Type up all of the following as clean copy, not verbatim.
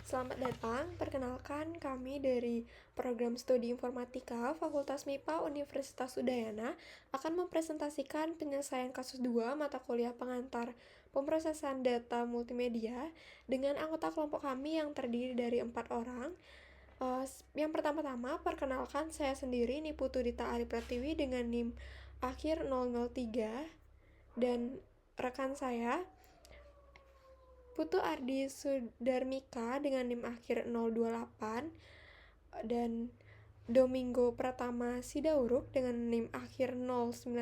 Selamat datang, perkenalkan kami dari Program Studi Informatika Fakultas MIPA Universitas Udayana akan mempresentasikan penyelesaian kasus 2 mata kuliah pengantar pemrosesan data multimedia dengan anggota kelompok kami yang terdiri dari 4 orang. Yang pertama-tama, perkenalkan saya sendiri Niputu Dita Ari Pratiwi dengan NIM akhir 003 dan rekan saya Putu Ardi Sudarmika dengan NIM akhir 028 dan Domingo Pratama Sidauruk dengan NIM akhir 092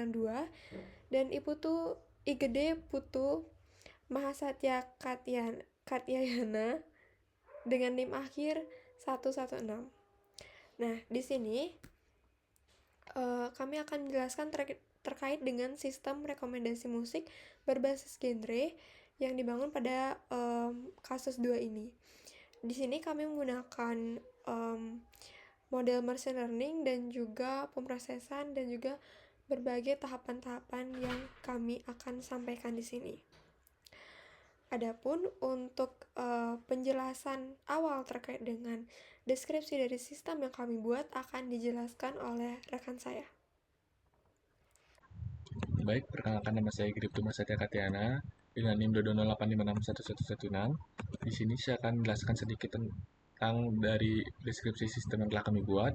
dan Iputu Igede Putu Mahasatya Katyayana dengan NIM akhir 116. Nah, di sini kami akan menjelaskan terkait dengan sistem rekomendasi musik berbasis genre yang dibangun pada kasus 2 ini. Di sini kami menggunakan model machine learning dan juga pemrosesan dan juga berbagai tahapan-tahapan yang kami akan sampaikan di sini. Adapun untuk penjelasan awal terkait dengan deskripsi dari sistem yang kami buat akan dijelaskan oleh rekan saya. Baik, perkenalkan nama saya Griptu Masatya Katyana dengan NIM 208561116. Di sini saya akan menjelaskan sedikit tentang dari deskripsi sistem yang telah kami buat.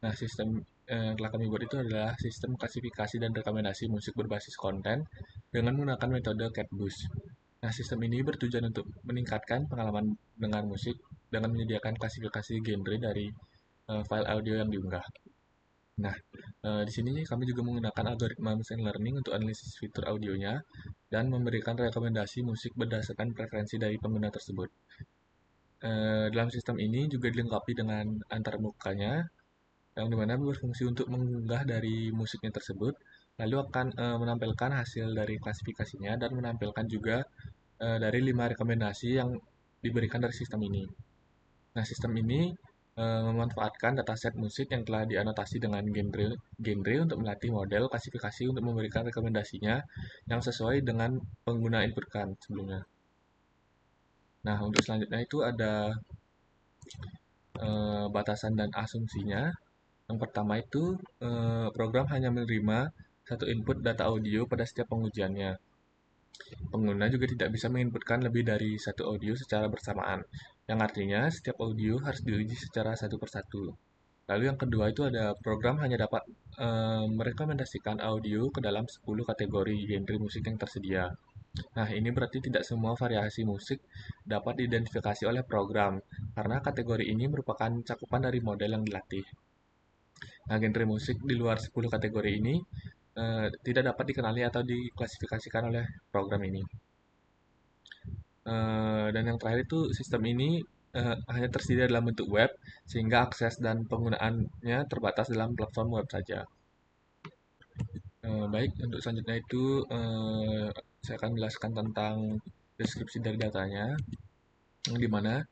Nah, sistem yang telah kami buat itu adalah sistem klasifikasi dan rekomendasi musik berbasis konten dengan menggunakan metode CatBoost. Nah, sistem ini bertujuan untuk meningkatkan pengalaman dengar musik dengan menyediakan klasifikasi genre dari file audio yang diunggah. Nah, di sini kami juga menggunakan algoritma machine learning untuk analisis fitur audionya dan memberikan rekomendasi musik berdasarkan preferensi dari pengguna tersebut. Dalam sistem ini juga dilengkapi dengan antarmukanya yang dimana berfungsi untuk mengunggah dari musiknya tersebut, lalu akan menampilkan hasil dari klasifikasinya dan menampilkan juga dari 5 rekomendasi yang diberikan dari sistem ini. Nah, sistem ini memanfaatkan dataset musik yang telah dianotasi dengan genre untuk melatih model klasifikasi untuk memberikan rekomendasinya yang sesuai dengan pengguna inputkan sebelumnya. Nah, untuk selanjutnya itu ada batasan dan asumsinya. Yang pertama itu program hanya menerima satu input data audio pada setiap pengujiannya. Pengguna juga tidak bisa menginputkan lebih dari satu audio secara bersamaan, yang artinya setiap audio harus diuji secara satu persatu. Lalu yang kedua itu ada program hanya dapat merekomendasikan audio ke dalam 10 kategori genre musik yang tersedia. Nah, ini berarti tidak semua variasi musik dapat diidentifikasi oleh program, karena kategori ini merupakan cakupan dari model yang dilatih. Nah, genre musik di luar 10 kategori ini tidak dapat dikenali atau diklasifikasikan oleh program ini. Dan yang terakhir itu sistem ini hanya tersedia dalam bentuk web, sehingga akses dan penggunaannya terbatas dalam platform web saja. Baik, untuk selanjutnya itu saya akan menjelaskan tentang deskripsi dari datanya, yang dimana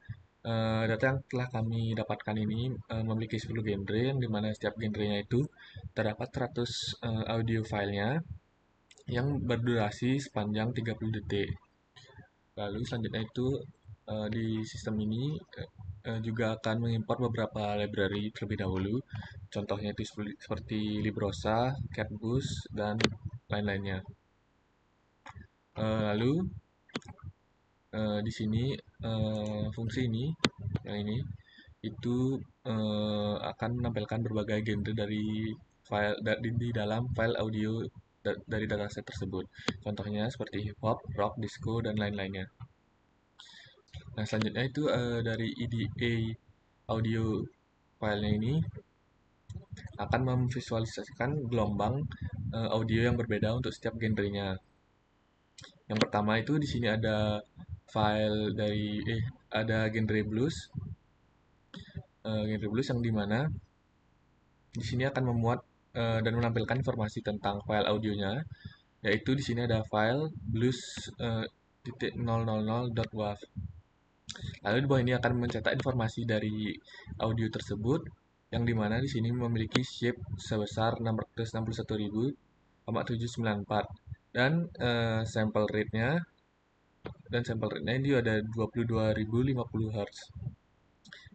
data yang telah kami dapatkan ini memiliki 10 genre, yang dimana setiap genrenya itu terdapat 100 audio filenya yang berdurasi sepanjang 30 detik. Lalu selanjutnya itu di sistem ini juga akan mengimpor beberapa library terlebih dahulu. Contohnya itu seperti Librosa, CatBoost, dan lain-lainnya. Lalu di sini fungsi ini, yang ini, itu akan menampilkan berbagai genre dari file di dalam file audio dari dataset tersebut. Contohnya seperti hip hop, rock, disco, dan lain-lainnya. Nah, selanjutnya itu dari EDA audio filenya ini akan memvisualisasikan gelombang audio yang berbeda untuk setiap genrenya. Yang pertama itu di sini ada file dari ada genre blues yang dimana di sini akan memuat dan menampilkan informasi tentang file audionya, yaitu di sini ada file blues .000.wav. Lalu di bawah ini akan mencetak informasi dari audio tersebut, yang dimana di sini memiliki shape sebesar 661.794 dan sample rate-nya dan sample rate-nya ini ada 22.050 Hz.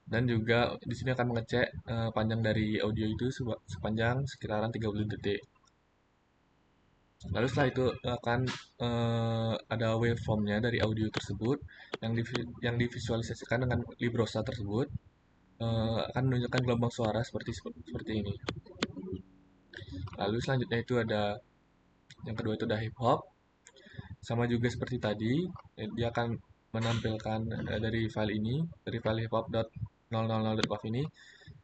Dan juga di sini akan mengecek panjang dari audio itu sepanjang sekitaran 30 detik. Lalu setelah itu akan ada waveform-nya dari audio tersebut yang divisualisasikan dengan Librosa tersebut, akan menunjukkan gelombang suara seperti ini. Lalu selanjutnya itu ada yang kedua itu ada hip hop. Sama juga seperti tadi, dia akan menampilkan dari file ini, dari file hiphop.000.wav ini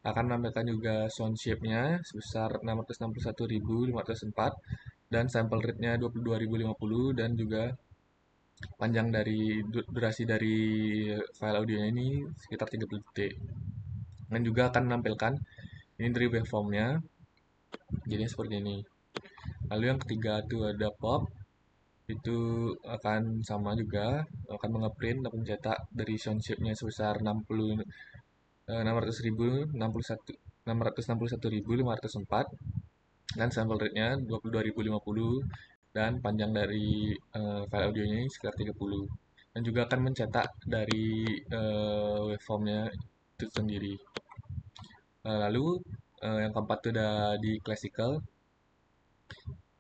akan menampilkan juga sound shape-nya sebesar 661.504 dan sample rate-nya 22.050 dan juga panjang dari durasi dari file audionya ini sekitar 30 detik. Dan juga akan menampilkan ini dari waveform-nya, jadinya seperti ini. Lalu yang ketiga itu ada pop, itu akan sama juga, akan mengeprint atau mencetak dari sound shape-nya sebesar 661.504 dan sample rate-nya 22.050 dan panjang dari file audionya ini sekitar 30 dan juga akan mencetak dari waveform-nya itu sendiri. Lalu yang keempat itu ada di classical,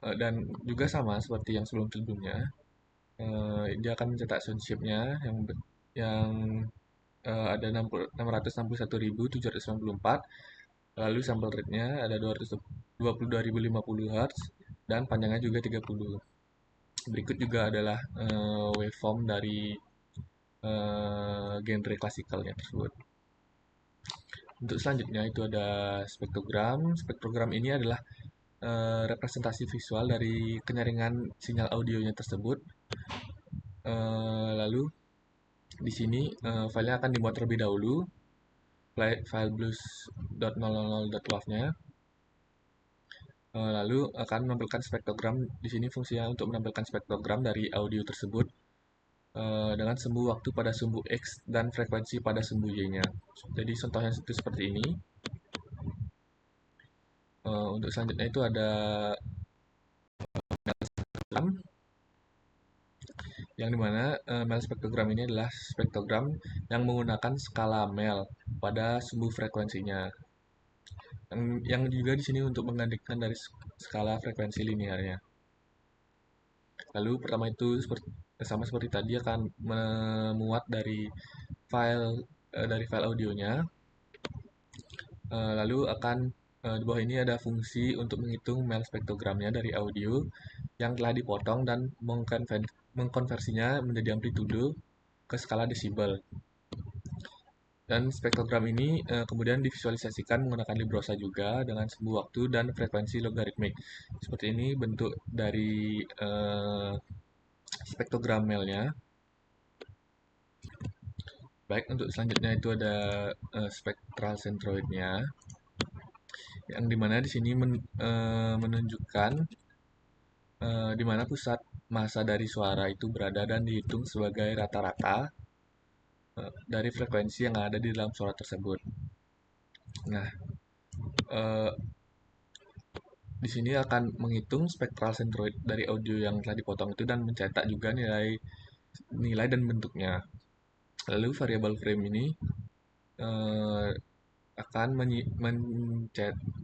dan juga sama seperti yang sebelum-sebelumnya. Dia akan mencetak sound shape-nya yang ada 661.794, lalu sample rate-nya ada 22.050 Hz dan panjangnya juga 30. Berikut juga adalah waveform dari genre klasikalnya tersebut. Untuk selanjutnya itu ada spektrogram. Spektrogram ini adalah representasi visual dari kenyaringan sinyal audionya tersebut. Lalu di sini filenya akan dimuat terlebih dahulu, file blues.000.wav-nya. Lalu akan menampilkan spektrogram. Di sini fungsinya untuk menampilkan spektrogram dari audio tersebut dengan sumbu waktu pada sumbu X dan frekuensi pada sumbu Y-nya. Jadi contohnya itu seperti ini. Untuk selanjutnya itu ada spektrogram, yang dimana Mel spektrogram ini adalah spektrogram yang menggunakan skala Mel pada sumbu frekuensinya. Yang juga di sini untuk menggantikan dari skala frekuensi linearnya. Lalu pertama itu sama seperti tadi akan memuat dari file audionya. Lalu akan di bawah ini ada fungsi untuk menghitung Mel spektrogramnya dari audio yang telah dipotong dan mengkonversinya menjadi amplitude ke skala desibel. Dan spektrogram ini kemudian divisualisasikan menggunakan Librosa juga dengan sumbu waktu dan frekuensi logaritmik. Seperti ini bentuk dari spektrogram Melnya. Baik, untuk selanjutnya itu ada spektral centroidnya, yang dimana di sini menunjukkan di mana pusat massa dari suara itu berada dan dihitung sebagai rata-rata dari frekuensi yang ada di dalam suara tersebut. Nah, eh, di sini akan menghitung spektral centroid dari audio yang telah dipotong itu dan mencetak juga nilai dan bentuknya. Lalu variabel frame ini eh, akan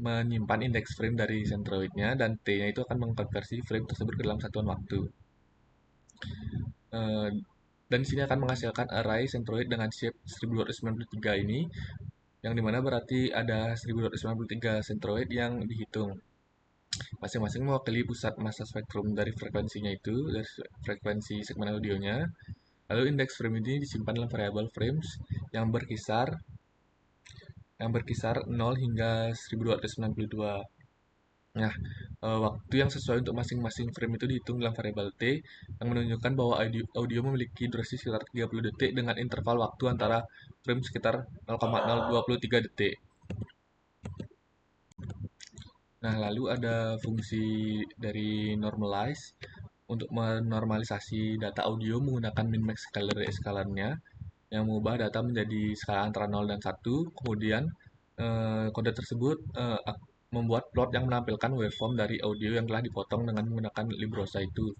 menyimpan indeks frame dari centroidnya dan T-nya itu akan mengkonversi frame tersebut ke dalam satuan waktu. Dan di sini akan menghasilkan array centroid dengan shape 1293 ini, yang dimana berarti ada 1293 centroid yang dihitung. Masing-masing mewakili pusat massa spektrum dari frekuensinya itu, dari frekuensi segmen audionya. Lalu indeks frame ini disimpan dalam variabel frames yang berkisar 0 hingga 1292. Nah, waktu yang sesuai untuk masing-masing frame itu dihitung dalam variabel T yang menunjukkan bahwa audio memiliki durasi sekitar 30 detik dengan interval waktu antara frame sekitar 0,023 detik. Nah, lalu ada fungsi dari normalize untuk menormalisasi data audio menggunakan min-max scalar dari scalarnya yang mengubah data menjadi skala antara 0 dan 1. Kemudian kode tersebut membuat plot yang menampilkan waveform dari audio yang telah dipotong dengan menggunakan Librosa itu.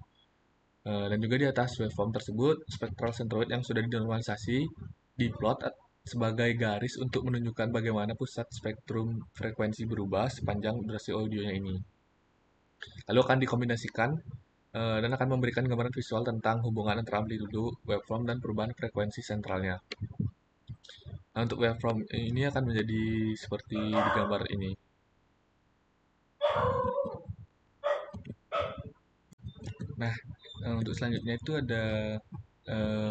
Dan juga di atas waveform tersebut, spektral centroid yang sudah dinormalisasi diplot sebagai garis untuk menunjukkan bagaimana pusat spektrum frekuensi berubah sepanjang durasi audionya ini. Lalu akan dikombinasikan dan akan memberikan gambaran visual tentang hubungan antara amplitudo, waveform, dan perubahan frekuensi sentralnya. Nah, untuk waveform ini akan menjadi seperti di gambar ini. Nah, untuk selanjutnya itu ada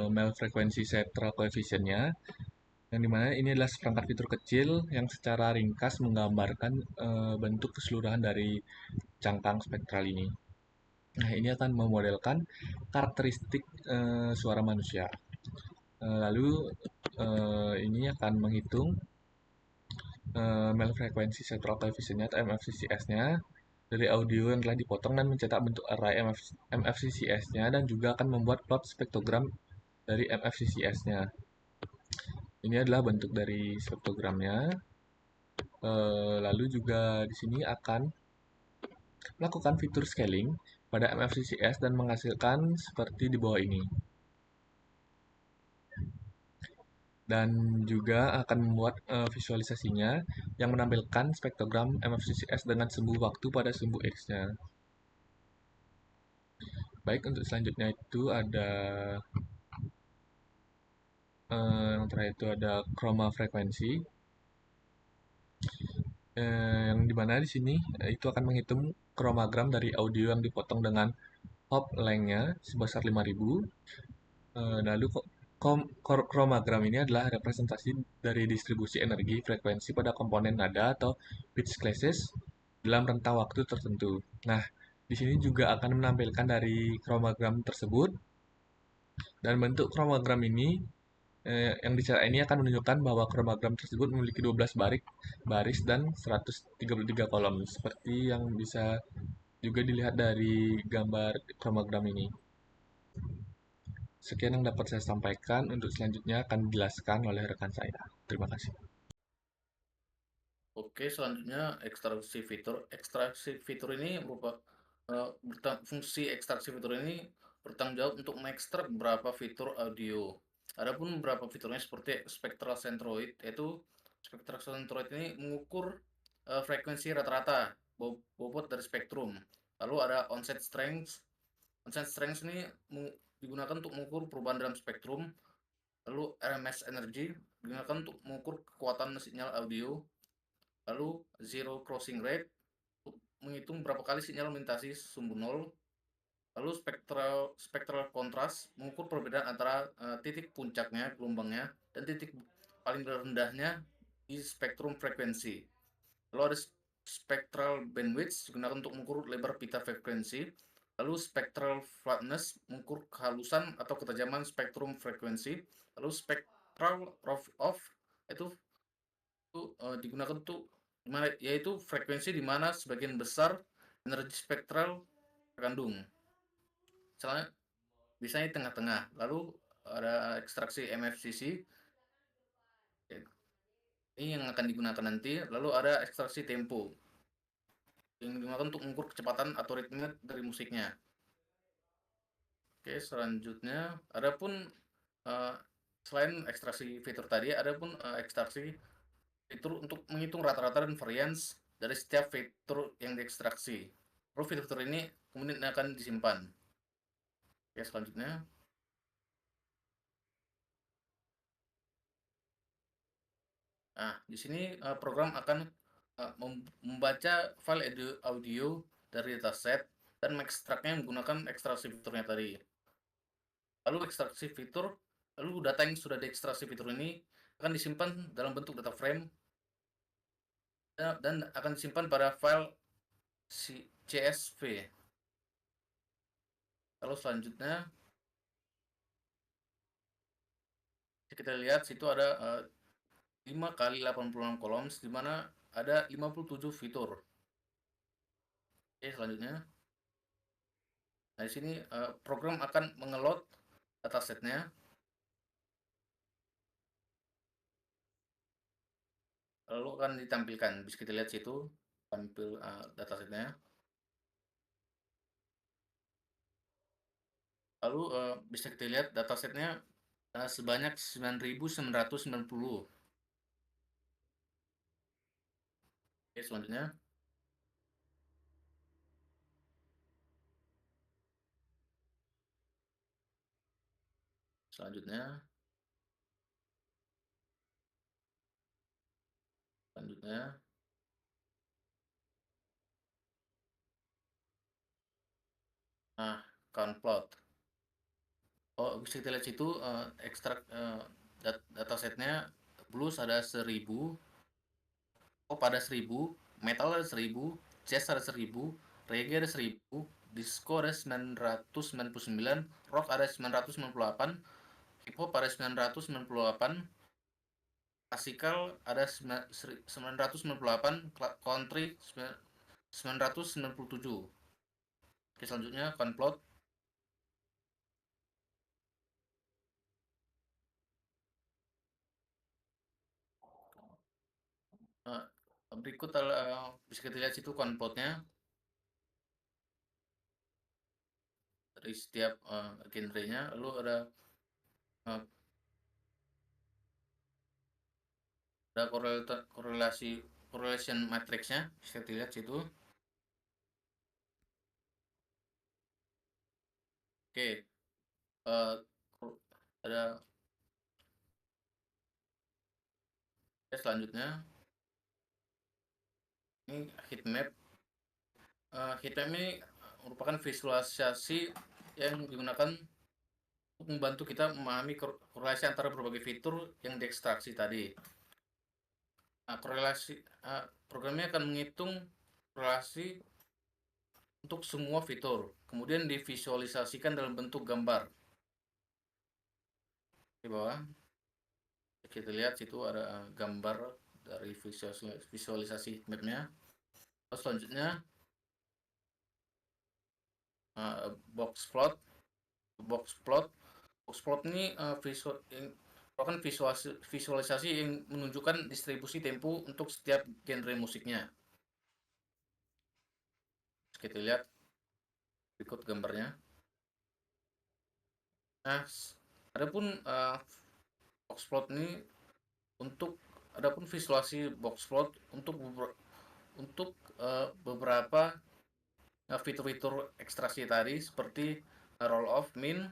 mel frekuensi central coefficient-nya, yang dimana ini adalah seperangkat fitur kecil yang secara ringkas menggambarkan bentuk keseluruhan dari cangkang spektral ini. Nah, ini akan memodelkan karakteristik suara manusia. Lalu ini akan menghitung mel frekuensi central coefficient-nya atau MFCCS-nya dari audio yang telah dipotong dan mencetak bentuk array MFCCS-nya dan juga akan membuat plot spektrogram dari MFCCS-nya. Ini adalah bentuk dari spektrogramnya. Lalu juga di sini akan melakukan fitur scaling pada MFCCS dan menghasilkan seperti di bawah ini. Dan juga akan membuat visualisasinya yang menampilkan spektrogram MFCCS dengan sumbu waktu pada sumbu X-nya. Baik, untuk selanjutnya itu ada yang terakhir itu ada chroma frekuensi. Yang dimana di sini itu akan menghitung chromagram dari audio yang dipotong dengan hop length-nya sebesar 5000. Lalu chromagram ini adalah representasi dari distribusi energi frekuensi pada komponen nada atau pitch classes dalam rentang waktu tertentu. Nah, di sini juga akan menampilkan dari chromagram tersebut, dan bentuk chromagram ini yang dicari ini akan menunjukkan bahwa chromagram tersebut memiliki 12 baris dan 133 kolom, seperti yang bisa juga dilihat dari gambar chromagram ini. Sekian yang dapat saya sampaikan, untuk selanjutnya akan dijelaskan oleh rekan saya. Terima kasih. Oke, selanjutnya ekstraksi fitur. Ekstraksi fitur ini fungsi ekstraksi fitur ini bertanggung jawab untuk mengekstrak beberapa fitur audio. Adapun beberapa fiturnya seperti spectral centroid, yaitu spectral centroid ini mengukur frekuensi rata-rata bobot dari spektrum. Lalu ada onset strength. Onset strength ini digunakan untuk mengukur perubahan dalam spektrum. Lalu RMS energy digunakan untuk mengukur kekuatan sinyal audio. Lalu zero crossing rate menghitung berapa kali sinyal melintasi sumbu nol. Lalu spectral contrast mengukur perbedaan antara titik puncaknya gelombangnya dan titik paling rendahnya di spektrum frekuensi. Lalu ada spectral bandwidth digunakan untuk mengukur lebar pita frekuensi. Lalu spectral flatness mengukur kehalusan atau ketajaman spektrum frekuensi. Lalu spectral off itu digunakan untuk yaitu frekuensi di mana sebagian besar energi spektral terkandung. Misalnya biasanya tengah-tengah. Lalu ada ekstraksi MFCC ini yang akan digunakan nanti. Lalu ada ekstraksi tempo yang digunakan untuk mengukur kecepatan atau ritme dari musiknya. Oke, selanjutnya adapun selain ekstraksi fitur tadi, adapun ekstraksi fitur untuk menghitung rata-rata dan varians dari setiap fitur yang diekstraksi. Lalu fitur ini kemudian akan disimpan. Oke, selanjutnya. Nah, di sini program akan membaca file audio dari dataset dan mengekstraknya menggunakan ekstraksi fiturnya tadi. Lalu ekstraksi fitur, lalu data yang sudah diekstraksi fitur ini akan disimpan dalam bentuk data frame dan akan disimpan pada file CSV. Lalu selanjutnya kita lihat situ ada 5 kali 86 kolom, di mana ada 57 fitur. Oke, selanjutnya. Nah, di sini program akan mengelot datasetnya. Lalu akan ditampilkan. Bisa kita lihat situ tampil datasetnya. Lalu bisa kita lihat datasetnya sebanyak 9.990. Oke, selanjutnya. Selanjutnya. Selanjutnya. Nah, count plot. Oh, bisa kita lihat situ ekstrak datasetnya blues ada 1000, pop ada 1000, metal ada 1000, jazz ada 1000, reggae ada 1000, disco ada 999, rock ada 998, hip hop ada 998, klasikal ada 998, country 997. Oke, selanjutnya konplot. Eh, Berikut bisa kita lihat situ konplotnya dari setiap genrenya. Lalu ada uh, correlation matrixnya, bisa kita lihat situ. Oke, eh, ada selanjutnya ini heat map. Heat map ini merupakan visualisasi yang digunakan untuk membantu kita memahami korelasi antara berbagai fitur yang diekstraksi tadi. Nah, programnya akan menghitung korelasi untuk semua fitur, kemudian divisualisasikan dalam bentuk gambar. Di bawah kita lihat situ ada gambar dari visualisasi mapnya. Terus selanjutnya box plot. Box plot ini merupakan visualisasi yang menunjukkan distribusi tempo untuk setiap genre musiknya. Kita lihat berikut gambarnya. Nah, adapun box plot ini adapun visualisasi box plot untuk beberapa fitur-fitur ekstraksi tadi seperti roll off min,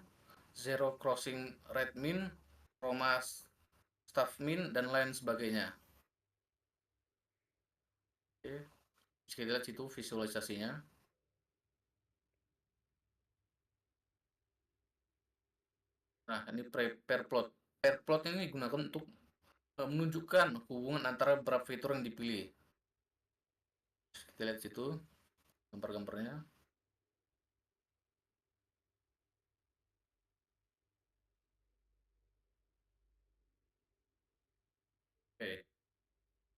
zero crossing rate min, chroma staff min, dan lain sebagainya. Oke, bisa kita lihat situ visualisasinya. Nah, ini pair plot. Pair plot ini digunakan untuk menunjukkan hubungan antara beberapa fitur yang dipilih. Kita lihat situ gambar-gambarnya. Oke.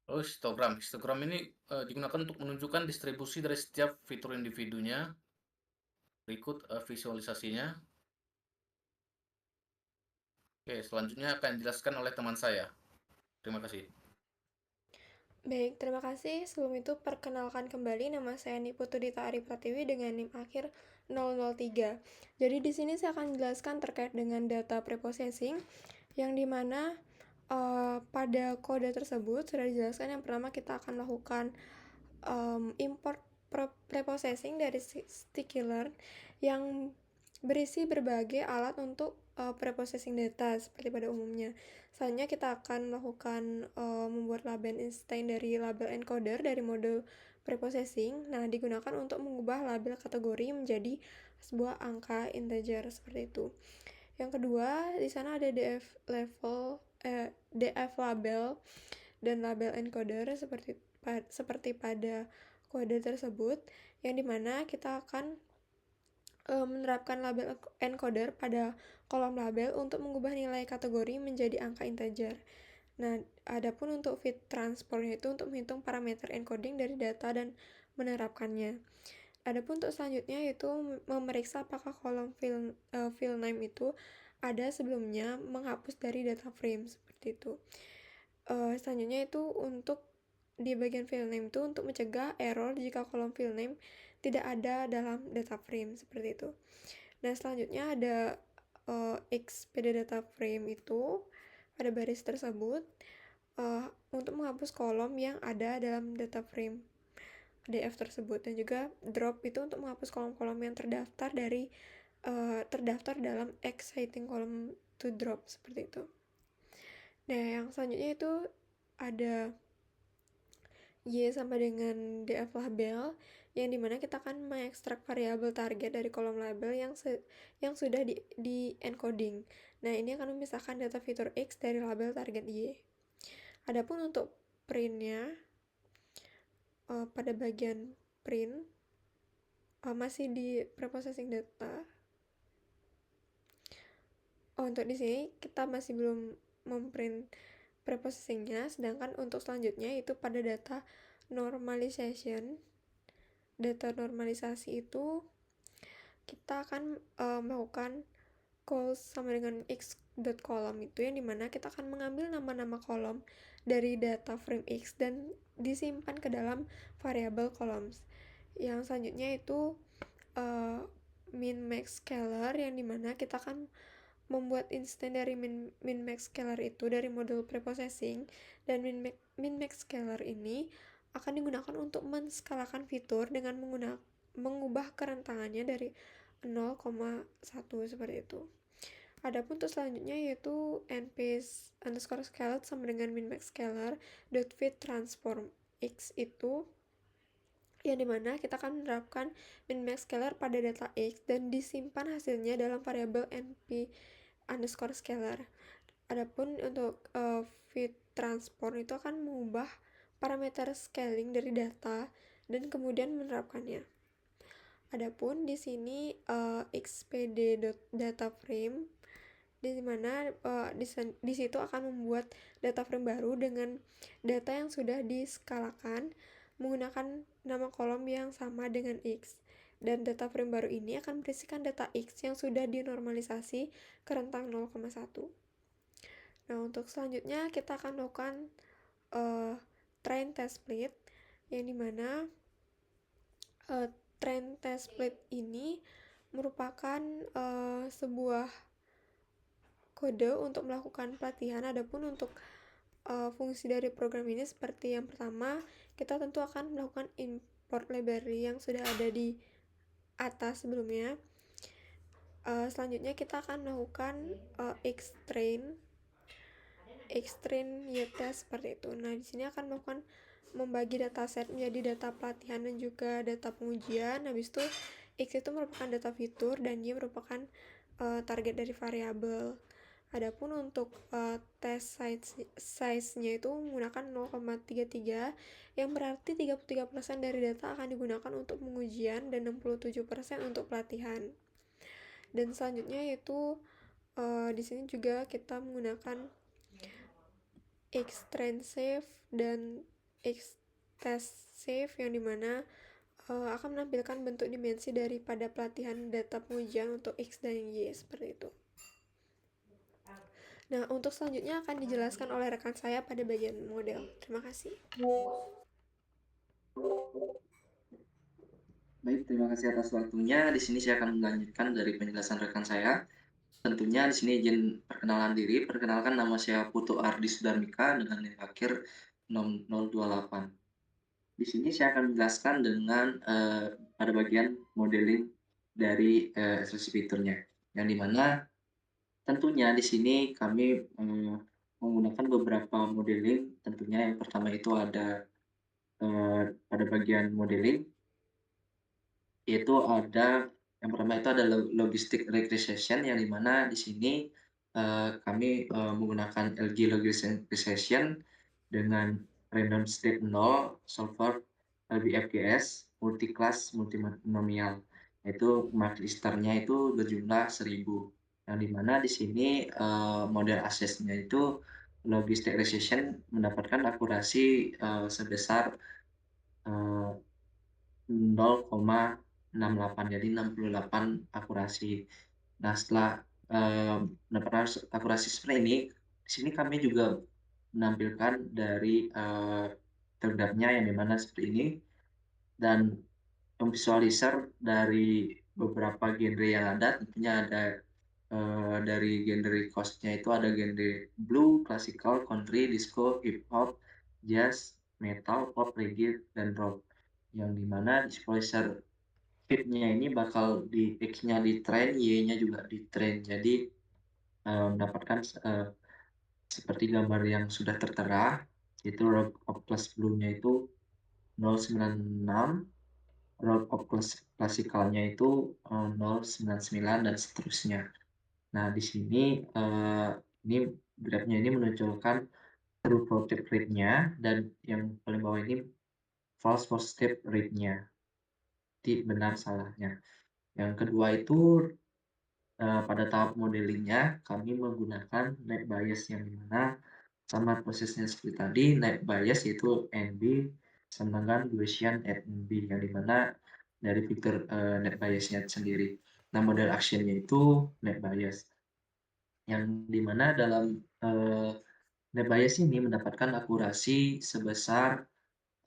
Lalu histogram. Histogram ini digunakan untuk menunjukkan distribusi dari setiap fitur individunya. Berikut visualisasinya. Oke, selanjutnya akan dijelaskan oleh teman saya. Terima kasih. Baik, terima kasih. Sebelum itu, perkenalkan kembali nama saya Niputudita Ari Pratiwi dengan NIM akhir 003. Jadi di sini saya akan jelaskan terkait dengan data preprocessing, yang dimana pada kode tersebut sudah dijelaskan yang pertama kita akan lakukan import preprocessing dari sticky learn yang berisi berbagai alat untuk preprocessing data seperti pada umumnya. Selanjutnya kita akan melakukan membuat label instance dari label encoder dari modul preprocessing. Nah, digunakan untuk mengubah label kategori menjadi sebuah angka integer seperti itu. Yang kedua, di sana ada DF label dan label encoder seperti pada kode tersebut, yang dimana kita akan menerapkan label encoder pada kolom label untuk mengubah nilai kategori menjadi angka integer. Nah, adapun untuk fit transformnya itu untuk menghitung parameter encoding dari data dan menerapkannya. Adapun untuk selanjutnya yaitu memeriksa apakah kolom fill name itu ada sebelumnya menghapus dari data frame seperti itu. Selanjutnya itu untuk di bagian fill name itu untuk mencegah error jika kolom fill name tidak ada dalam data frame seperti itu. Nah, selanjutnya ada X pada data frame itu pada baris tersebut untuk menghapus kolom yang ada dalam data frame DF tersebut, dan juga drop itu untuk menghapus kolom-kolom yang terdaftar dalam exciting column to drop seperti itu. Nah, yang selanjutnya itu ada Y sama dengan DF label, yang dimana kita akan mengekstrak variabel target dari kolom label yang sudah di encoding. Nah, ini akan memisahkan data fitur X dari label target Y. Adapun untuk printnya, pada bagian print masih di preprocessing data. Untuk di sini kita masih belum memprint preprocessingnya, sedangkan untuk selanjutnya itu pada data normalization. Data normalisasi itu kita akan melakukan call sama dengan x.column itu, yang dimana kita akan mengambil nama-nama kolom dari data frame X dan disimpan ke dalam variabel columns. Yang selanjutnya itu min max scalar, yang dimana kita akan membuat instan dari min max scalar itu dari modul preprocessing, dan min max scalar ini akan digunakan untuk menskalakan fitur dengan mengubah kerentangannya dari 0,1 seperti itu. Adapun untuk selanjutnya yaitu npace underscore scalar sama dengan min max scalar dot fit transform X itu, yang dimana kita akan menerapkan min max scalar pada data X dan disimpan hasilnya dalam variabel np underscore scalar. Adapun untuk fit transform itu akan mengubah parameter scaling dari data dan kemudian menerapkannya. Adapun di sini xpd.dataframe, di mana di situ akan membuat data frame baru dengan data yang sudah diskalakan menggunakan nama kolom yang sama dengan X, dan data frame baru ini akan berisikan data X yang sudah dinormalisasi ke rentang 0,1. Nah, untuk selanjutnya kita akan melakukan train test split, yang dimana train test split ini merupakan sebuah kode untuk melakukan pelatihan. Adapun untuk fungsi dari program ini seperti yang pertama, kita tentu akan melakukan import library yang sudah ada di atas sebelumnya. Selanjutnya kita akan melakukan xtrain y-test seperti itu. Nah, di sini akan melakukan membagi dataset menjadi data pelatihan dan juga data pengujian. Habis itu X itu merupakan data fitur dan Y merupakan target dari variabel. Adapun untuk test size-nya itu menggunakan 0,33, yang berarti 33% dari data akan digunakan untuk pengujian dan 67% untuk pelatihan. Dan selanjutnya yaitu di sini juga kita menggunakan xtrain save dan xtest save, yang dimana akan menampilkan bentuk dimensi daripada pelatihan data pengujian untuk X dan Y seperti itu. Nah, untuk selanjutnya akan dijelaskan oleh rekan saya pada bagian model. Terima kasih. Baik, terima kasih atas waktunya. Di sini saya akan melanjutkan dari penjelasan rekan saya. Tentunya di sini izin perkenalan diri. Perkenalkan, nama saya Putu Ardi Sudarmika dengan NIM akhir 0028. Di sini saya akan menjelaskan dengan pada bagian modeling dari instruksi fiturnya, yang dimana tentunya di sini kami menggunakan beberapa modeling. Tentunya yang pertama itu ada pada bagian modeling, yaitu ada yang pertama itu ada logistic regression, yang dimana di sini kami menggunakan LG logistic regression dengan random state 0 solver LBFGS multi-class multinomial, yaitu mark listernya itu berjumlah 1000, yang dimana di sini model aksesnya itu logistic regression mendapatkan akurasi sebesar 0,68, jadi 68 akurasi. Nah, setelah mendapatkan akurasi seperti ini, di sini kami juga menampilkan dari tergapnya yang dimana seperti ini, dan visualizer dari beberapa genre yang ada, tentunya ada dari genre cost-nya itu ada genre blue, classical, country, disco, hip hop, jazz, metal, pop, reggae, dan rock. Yang dimana di Splicer Fit-nya ini bakal di X-nya di train, Y-nya juga di train. Jadi mendapatkan seperti gambar yang sudah tertera, itu Rock of Class Blue-nya itu 096, Rock of Class Classical-nya itu 099 dan seterusnya. Nah, di sini ini grafnya ini menunjukkan true positive rate-nya dan yang paling bawah ini false positive rate-nya, di benar salahnya. Yang kedua itu pada tahap modelingnya kami menggunakan net bias yang dimana sama prosesnya seperti tadi, net bias yaitu NB sama dengan Gaussian NB yang dimana dari fitur net biasnya sendiri. Nah, model actionnya itu net bias yang dimana dalam net bias ini mendapatkan akurasi sebesar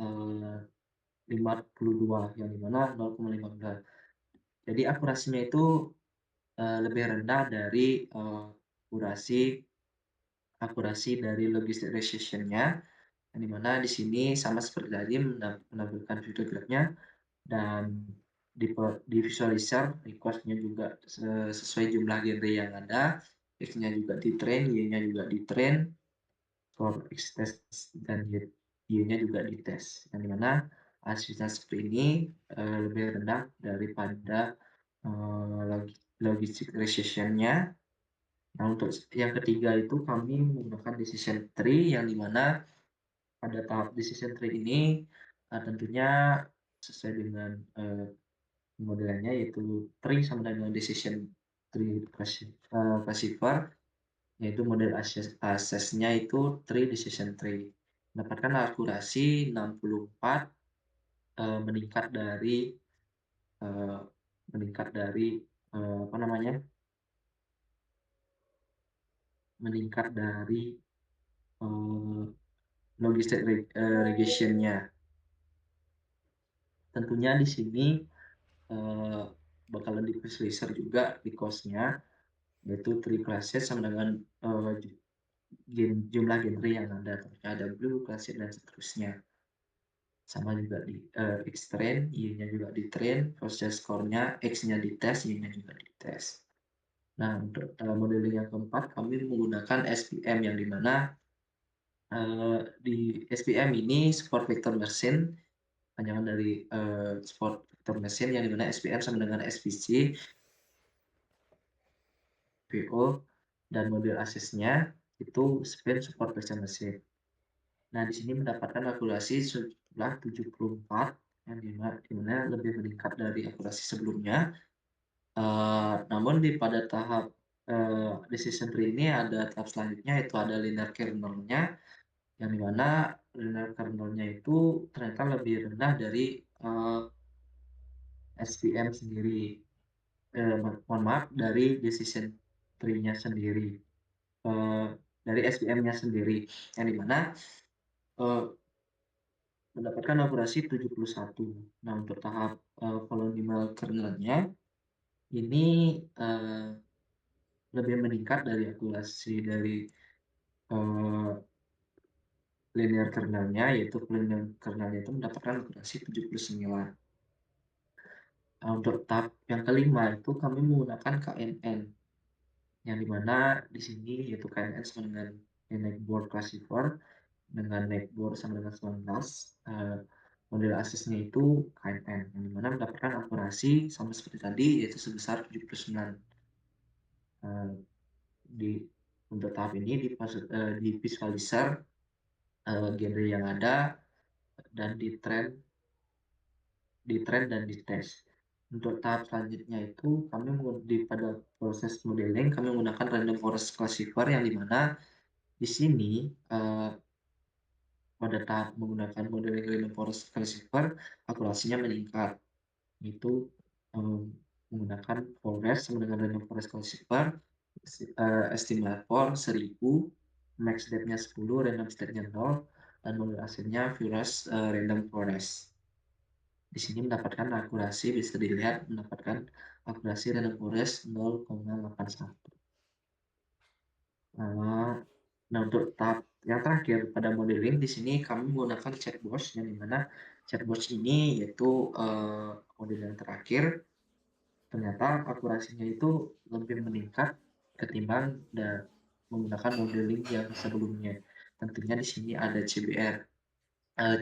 52 yang dimana 0,15. Jadi akurasinya itu lebih rendah dari akurasi akurasi dari logistic regression-nya, yang dimana di sini sama seperti tadi menampilkan video grafnya dan di visualizer request-nya juga sesuai jumlah genre yang ada, X-nya juga di train, Y-nya juga di train, for X test dan Y-nya juga di tes, yang dimana hasilnya seperti ini lebih rendah daripada logistic regression-nya. Nah, untuk yang ketiga itu kami menggunakan decision tree yang dimana pada tahap decision tree ini tentunya sesuai dengan modelnya yaitu tree sama dengan decision tree classifier, yaitu model access-nya itu tree decision tree. Mendapatkan akurasi 64 meningkat dari uh, apa namanya? Meningkat dari logistic regression-nya. Tentunya di sini bakalan di visualizer juga di cost-nya, yaitu 3 classes sama dengan jumlah genre yang ada. Ada blue, classic, dan seterusnya. Sama juga di X-train, Y-nya juga di train, process score-nya, X-nya di tes, Y-nya juga di tes. Nah, untuk modeling yang keempat, kami menggunakan SPM yang dimana di SPM ini support vector machine, panjangan dari support vector machine yang dimana SPM sama dengan SVC, VO, dan model aksesnya itu spin support vector machine. Nah, di sini mendapatkan akurasi sejumlah 74 yang dimana lebih meningkat dari akurasi sebelumnya. Namun pada tahap decision tree ini ada tahap selanjutnya yaitu ada linear kernel-nya yang dimana linear kernel-nya itu ternyata lebih rendah dari SVM sendiri. Mohon maaf, dari decision tree-nya sendiri. Dari SVM-nya sendiri yang dimana mendapatkan akurasi 71. Nah, untuk tahap colonial kernel-nya ini lebih meningkat dari akurasi dari linear kernel-nya, yaitu linear kernel-nya itu mendapatkan akurasi 79. Nah, untuk tahap yang kelima itu kami menggunakan KNN, yang dimana di sini yaitu KNN sama dengan Netboard Classifier dengan Netboard sama dengan 19. Model aksesnya itu KNN, yang dimana mendapatkan akurasi sama seperti tadi yaitu sebesar 79. Untuk tahap ini di visualizer genre yang ada dan di trend dan di tes. Untuk tahap selanjutnya itu pada proses modeling kami menggunakan random forest classifier yang dimana di sini pada tahap menggunakan modeling random forest classifier akurasinya meningkat, itu menggunakan forest sama dengan random forest classifier estimator 1000, max depth-nya 10, random state-nya 0, dan model hasilnya Virus random forest. Di sini mendapatkan akurasi, bisa dilihat mendapatkan akurasi random forest 0,81. Nah, untuk tahap yang terakhir pada modeling di sini kami menggunakan chatbot yang dimana chatbot ini yaitu model yang terakhir ternyata akurasinya itu lebih meningkat ketimbang menggunakan modeling yang sebelumnya. Tentunya di sini ada CBR,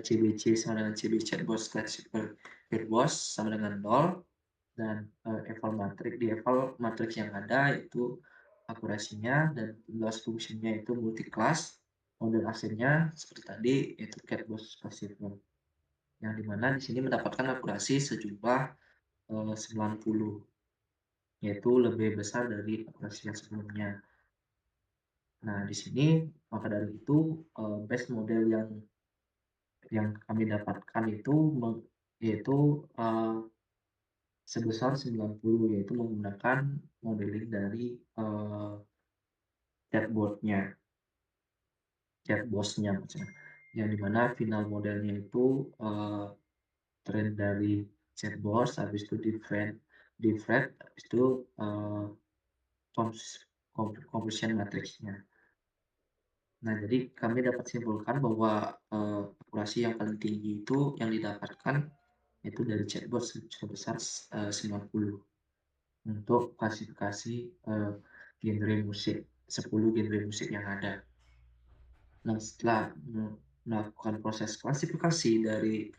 CBC sama dengan CB chatbot classifier bitbox sama dengan 0 dan eval matrix di eval matrix yang ada itu akurasinya dan loss fungsinya itu multi class, model asetnya seperti tadi yaitu catbox classifier yang dimana di sini mendapatkan akurasi sejumlah 90, yaitu lebih besar dari akurasi yang sebelumnya. Nah, di sini maka dari itu base model yang kami dapatkan itu yaitu sebesar 90, yaitu menggunakan modeling dari chatbot-nya, chatbot-nya maksudnya. Yang dimana final modelnya itu train dari chatbot, habis itu different, habis itu compression matrix-nya. Nah, jadi kami dapat simpulkan bahwa akurasi yang paling tinggi itu yang didapatkan itu dari chatbot sebesar 90 untuk klasifikasi genre musik, 10 genre musik yang ada. Nah, setelah melakukan proses klasifikasi dari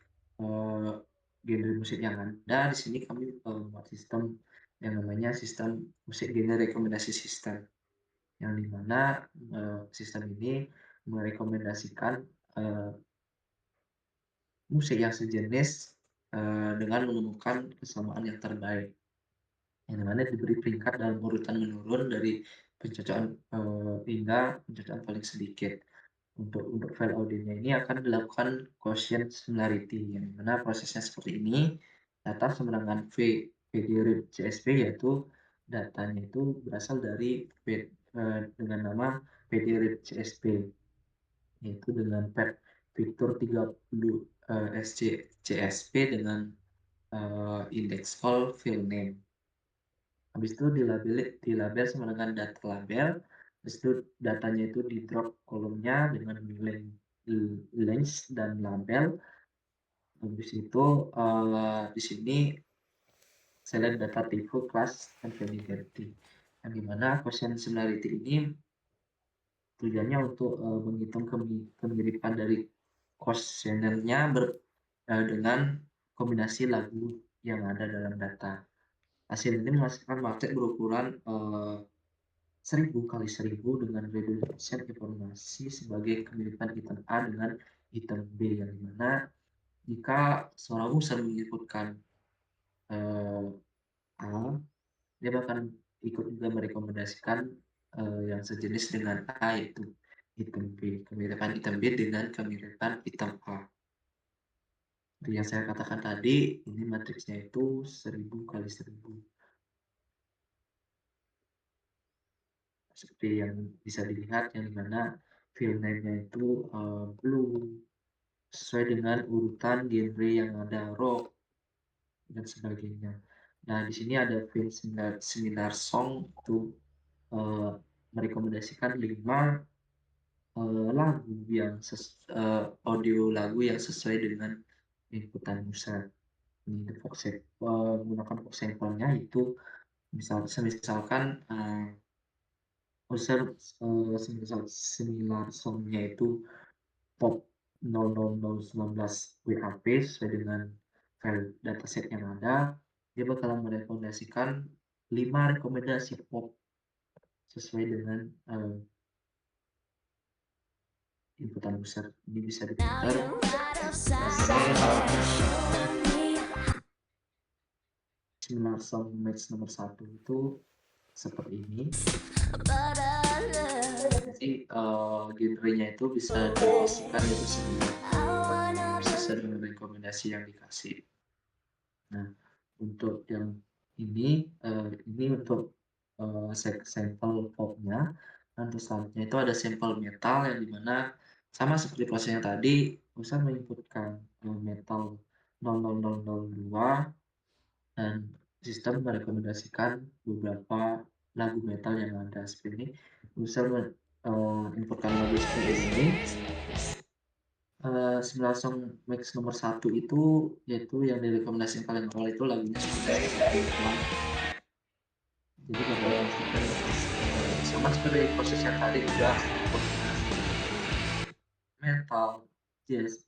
genre musik yang ada, di sini kami membuat sistem yang namanya sistem musik genre rekomendasi sistem, yang dimana sistem ini merekomendasikan musik yang sejenis dengan menemukan kesamaan yang terbaik, yang dimana diberi peringkat dalam urutan menurun dari pencocokan hingga pencocokan paling sedikit. Untuk file audionya ini akan dilakukan quotient similarity, yang dimana prosesnya seperti ini. Data sama dengan VDRIP CSV, yaitu datanya itu berasal dari dengan nama VDRIP CSV, yaitu dengan pad fitur 30 CSV dengan index all file name. Habis itu dilabel sama dengan data label. Habis itu datanya itu di drop kolomnya dengan length dan label. Habis itu di sini select data type, class, and familiarity. Yang dimana quotient similarity ini tujuannya untuk menghitung kemiripan dari questionnaire-nya dengan kombinasi lagu yang ada dalam data. Hasil ini menghasilkan matriks berukuran 1000 kali 1000 dengan resolution informasi sebagai kemiripan item A dengan item B, yang dimana jika seorang user menginputkan A, dia bahkan ikut juga merekomendasikan yang sejenis dengan A, yaitu item B, kemiripan item B dengan kemiripan item A. Seperti yang saya katakan tadi, ini matriksnya itu 1000 kali 1000. Seperti yang bisa dilihat, yang dimana file name-nya itu blue, sesuai dengan urutan genre yang ada, rock dan sebagainya. Nah, di sini ada file seminar song itu merekomendasikan 5 lagu yang audio lagu yang sesuai dengan inputan user. Ini menggunakan box sampelnya itu misalkan user seminar songnya itu pop 00019 WAP sesuai dengan file dataset yang ada, dia bakalan merekomendasikan 5 rekomendasi pop sesuai dengan inputan user. Ini bisa difilter. Seminar song match nomor 1 itu seperti ini. Jadi genrenya itu bisa dipastikan itu sesuai dengan rekomendasi yang dikasih. Nah, untuk yang ini untuk sampel popnya. Dan untuk selanjutnya itu ada sampel metal, yang dimana sama seperti prosesnya tadi, user menginputkan metal 0002 dan sistem merekomendasikan beberapa lagu metal yang ada seperti ini. Misal inputkan lagu seperti ini. 9 song mix nomor 1 itu yaitu yang direkomendasikan paling awal itu lagunya seperti jadi bakal pastikan sama seperti proses yang tadi juga metal, jazz,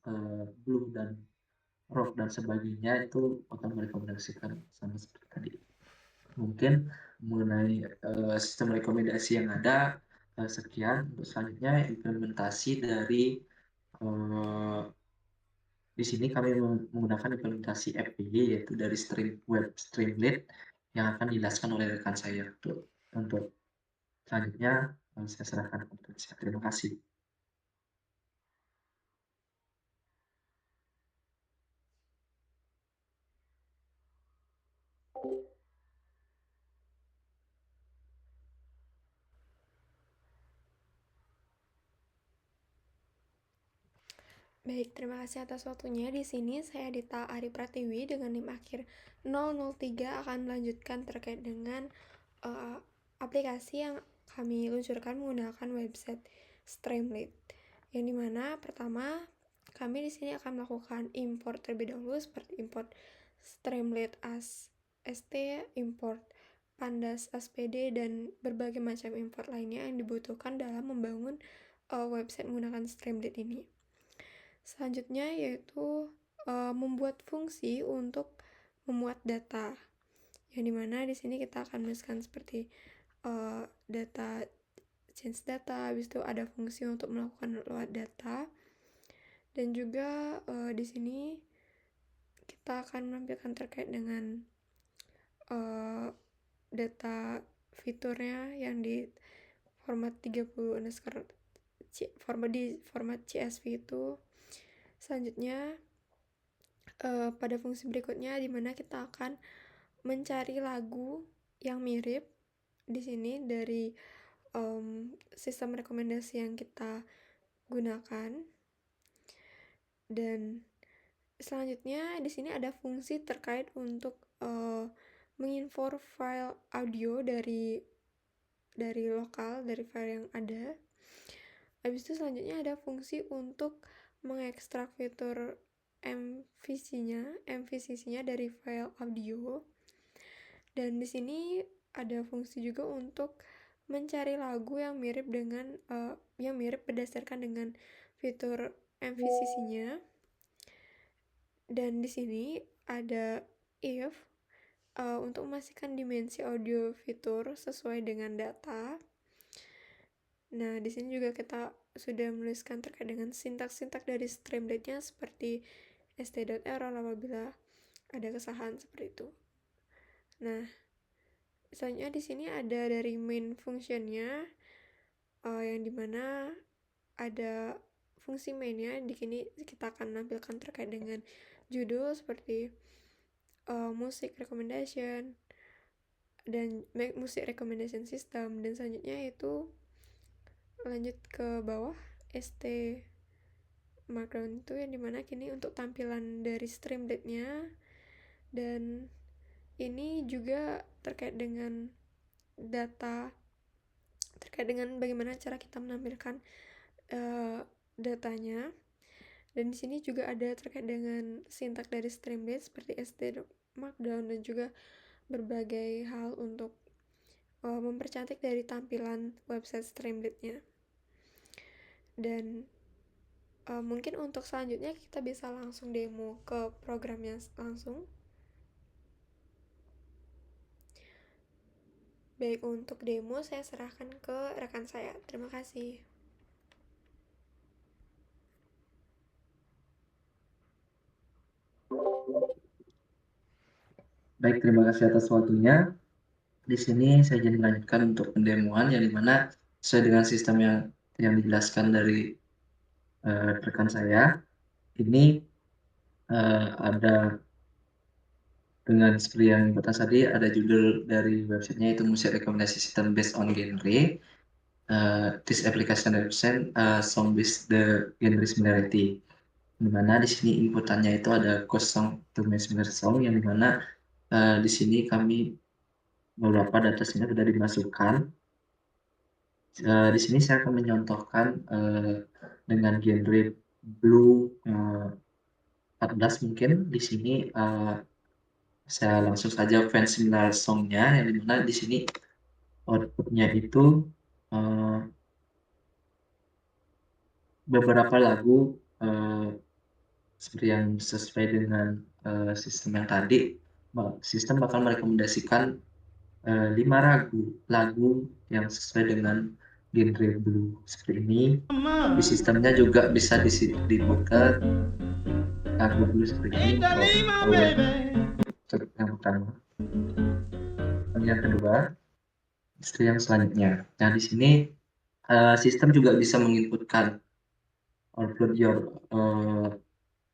blues dan rock dan sebagainya itu akan merekomendasikan sama seperti tadi. Mungkin mengenai sistem rekomendasi yang ada sekian. Untuk selanjutnya implementasi dari di sini kami menggunakan implementasi FPG yaitu dari web Streamlit yang akan dijelaskan oleh rekan saya. Untuk selanjutnya saya serahkan kepada saya. Terima kasih. Baik, terima kasih atas waktunya. Di sini saya Dita Ari Pratiwi dengan NIM akhir 003 akan melanjutkan terkait dengan aplikasi yang kami luncurkan menggunakan website Streamlit. Yang dimana pertama kami di sini akan melakukan import terlebih dahulu seperti import Streamlit as ST, import Pandas SPD dan berbagai macam import lainnya yang dibutuhkan dalam membangun website menggunakan Streamlit ini. Selanjutnya yaitu membuat fungsi untuk memuat data, yang dimana di sini kita akan menuliskan seperti data, change data, habis itu ada fungsi untuk melakukan load data, dan juga di sini kita akan menampilkan terkait dengan data fiturnya yang di format 30 underscore format CSV itu. Selanjutnya pada fungsi berikutnya dimana kita akan mencari lagu yang mirip di sini dari sistem rekomendasi yang kita gunakan. Dan selanjutnya di sini ada fungsi terkait untuk mengimport file audio dari lokal, dari file yang ada. Habis itu selanjutnya ada fungsi untuk mengekstrak fitur MVCC-nya dari file audio. Dan di sini ada fungsi juga untuk mencari lagu yang mirip berdasarkan dengan fitur MVCC-nya. Dan di sini ada if untuk memastikan dimensi audio fitur sesuai dengan data. Nah, di sini juga kita sudah menuliskan terkait dengan sintaks-sintaks dari Streamlit-nya seperti st.error apabila ada kesalahan seperti itu. Nah, selanjutnya di sini ada dari main function-nya yang dimana ada fungsi main-nya. Di sini kita akan menampilkan terkait dengan judul seperti music recommendation dan music recommendation system, dan selanjutnya itu lanjut ke bawah ST Markdown itu yang dimana kini untuk tampilan dari Streamlit-nya. Dan ini juga terkait dengan data, terkait dengan bagaimana cara kita menampilkan datanya. Dan di sini juga ada terkait dengan sintak dari Streamlit seperti ST Markdown dan juga berbagai hal untuk mempercantik dari tampilan website Streamlit-nya. Dan mungkin untuk selanjutnya kita bisa langsung demo ke programnya langsung. Baik, untuk demo saya serahkan ke rekan saya. Terima kasih. Baik, terima kasih atas waktunya. Di sini saya jadi melanjutkan untuk pendemoan yang dimana sesuai dengan sistem yang dijelaskan dari rekan saya. Ini ada dengan seperti yang pertama tadi, ada judul dari websitenya itu Music Recommendation System Based on Genre. This application represent song with the genre similarity. di mana di sini inputannya itu ada kosong to Messenger Song, yang di mana di sini kami beberapa data sini sudah dimasukkan. Di sini saya akan menyontohkan dengan genre blue 14 mungkin. Di sini saya langsung saja fans similar song-nya, yang di mana di sini output-nya itu beberapa lagu seperti yang sesuai dengan sistem yang tadi. Sistem bakal merekomendasikan 5 lagu yang sesuai dengan genre blue seperti ini. Di sistemnya juga bisa dibuka lagu blue seperti ini untuk yang pertama. Yang kedua, seperti yang selanjutnya. Nah, di sini sistem juga bisa menginputkan upload your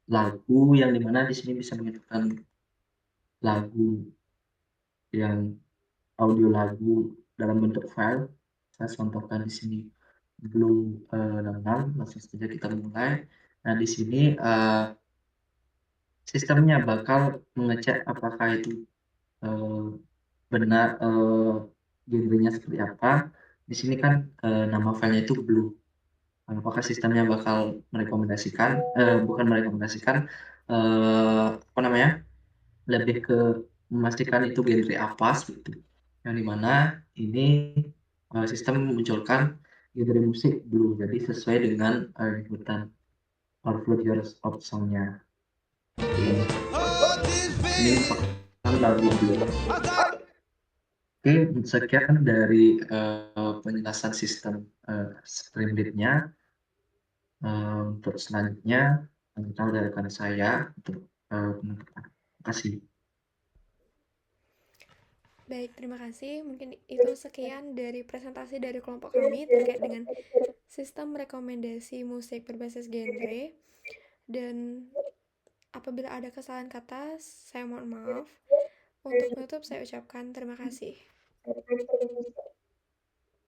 lagu, yang dimana di sini bisa menginputkan lagu yang audio lagu dalam bentuk file. Saya contohkan di sini Blue 6. Langsung saja kita mulai. Nah, di sini sistemnya bakal mengecek apakah itu benar genrenya seperti apa. Di sini kan nama filenya itu Blue. Apakah sistemnya bakal merekomendasikan, bukan merekomendasikan, apa namanya, lebih ke memastikan itu genre apa seperti itu. Yang dimana ini sistem memunculkan genre musik blue, jadi sesuai dengan liputan Overflow Yours of Song-nya. Ini merupakan lagu blue. Oke, sekian dari penjelasan sistem stream lead-nya. Untuk selanjutnya, minta dari rekan saya untuk penutupan. Terima kasih. Baik, terima kasih. Mungkin itu sekian dari presentasi dari kelompok kami terkait dengan sistem rekomendasi musik berbasis genre. Dan apabila ada kesalahan kata, saya mohon maaf. Untuk penutup, saya ucapkan terima kasih.